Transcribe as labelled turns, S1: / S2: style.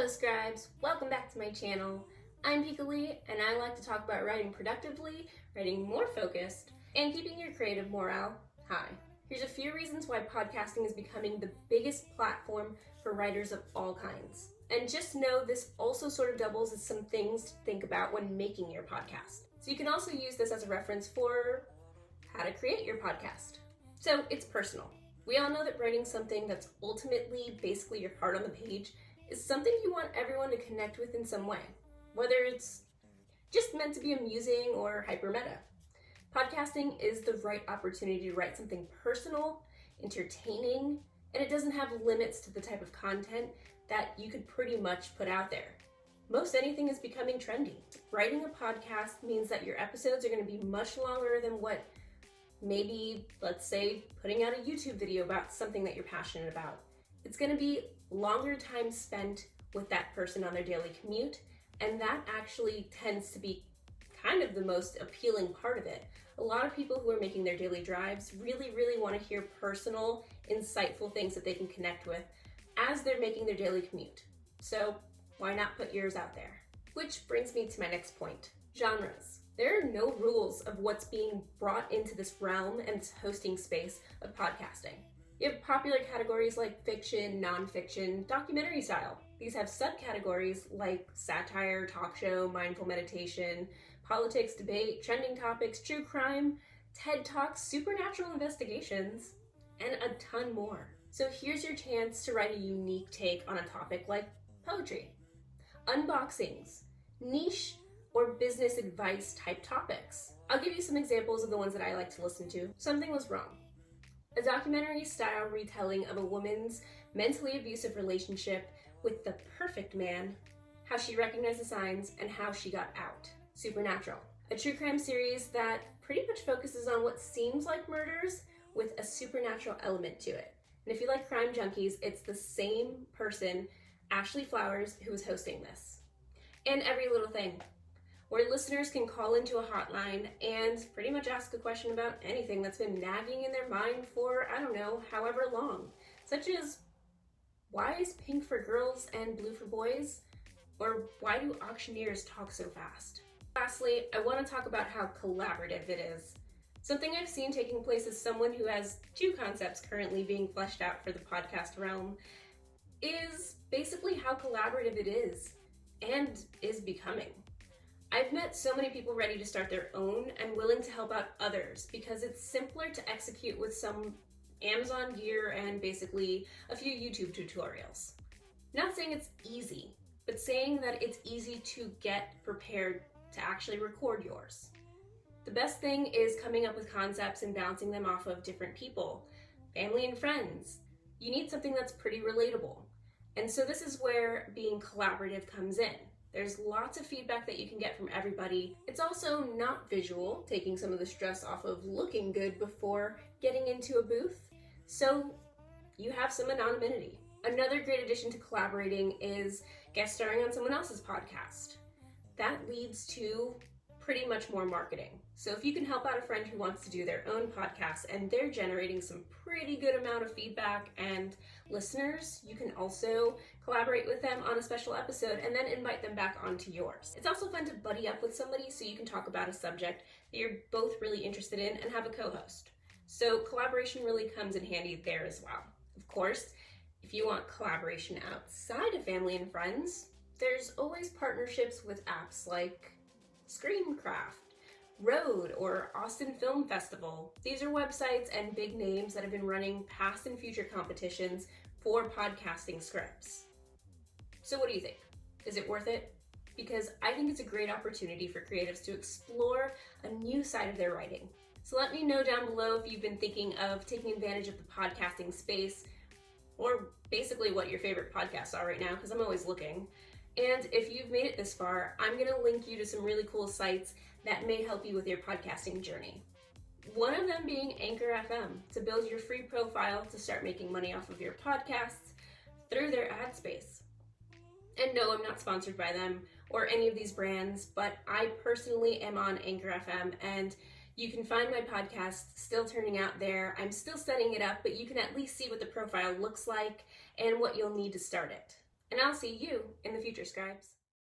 S1: Hello scribes, welcome back to my channel. I'm Pika Lee, and I like to talk about writing productively, writing more focused, and keeping your creative morale high. Here's a few reasons why podcasting is becoming the biggest platform for writers of all kinds. And just know this also sort of doubles as some things to think about when making your podcast. So you can also use this as a reference for how to create your podcast. So it's personal. We all know that writing something that's ultimately basically your heart on the page is something you want everyone to connect with in some way, whether it's just meant to be amusing or hyper meta. Podcasting is the right opportunity to write something personal, entertaining, and it doesn't have limits to the type of content that you could pretty much put out there. Most anything is becoming trendy. Writing a podcast means that your episodes are going to be much longer than what maybe, let's say, putting out a YouTube video about something that you're passionate about. It's going to be longer time spent with that person on their daily commute, and that actually tends to be kind of the most appealing part of it. A lot of people who are making their daily drives really want to hear personal, insightful things that they can connect with as they're making their daily commute. So why not put yours out there? Which brings me to my next point, genres. There are no rules of what's being brought into this realm and this hosting space of podcasting. You have popular categories like fiction, nonfiction, documentary style. These have subcategories like satire, talk show, mindful meditation, politics, debate, trending topics, true crime, TED Talks, supernatural investigations, and a ton more. So here's your chance to write a unique take on a topic like poetry, unboxings, niche, or business advice type topics. I'll give you some examples of the ones that I like to listen to. Something Was Wrong. A documentary-style retelling of a woman's mentally abusive relationship with the perfect man, how she recognized the signs, and how she got out. Supernatural. A true crime series that pretty much focuses on what seems like murders with a supernatural element to it. And if you like crime junkies, it's the same person, Ashley Flowers, who is hosting this. And Every Little Thing, where listeners can call into a hotline and pretty much ask a question about anything that's been nagging in their mind for, I don't know, however long. Such as, why is pink for girls and blue for boys? Or why do auctioneers talk so fast? Lastly, I want to talk about how collaborative it is. Something I've seen taking place as someone who has two concepts currently being fleshed out for the podcast realm is basically how collaborative it is and is becoming. I've met so many people ready to start their own and willing to help out others because it's simpler to execute with some Amazon gear and basically a few YouTube tutorials. Not saying it's easy, but saying that it's easy to get prepared to actually record yours. The best thing is coming up with concepts and bouncing them off of different people, family and friends. You need something that's pretty relatable. And so this is where being collaborative comes in. There's lots of feedback that you can get from everybody. It's also not visual, taking some of the stress off of looking good before getting into a booth. So you have some anonymity. Another great addition to collaborating is guest starring on someone else's podcast. That leads to pretty much more marketing. So if you can help out a friend who wants to do their own podcast and they're generating some pretty good amount of feedback and listeners, you can also collaborate with them on a special episode and then invite them back onto yours. It's also fun to buddy up with somebody so you can talk about a subject that you're both really interested in and have a co-host. So collaboration really comes in handy there as well. Of course, if you want collaboration outside of family and friends, there's always partnerships with apps like Screencraft, Rhode, or Austin Film Festival. These are websites and big names that have been running past and future competitions for podcasting scripts. So what do you think? Is it worth it? Because I think it's a great opportunity for creatives to explore a new side of their writing. So let me know down below if you've been thinking of taking advantage of the podcasting space, or basically what your favorite podcasts are right now, because I'm always looking. And if you've made it this far, I'm going to link you to some really cool sites that may help you with your podcasting journey. One of them being Anchor FM, to build your free profile to start making money off of your podcasts through their ad space. And no, I'm not sponsored by them or any of these brands, but I personally am on Anchor FM, and you can find my podcast still turning out there. I'm still setting it up, but you can at least see what the profile looks like and what you'll need to start it. and I'll see you in the future, scribes.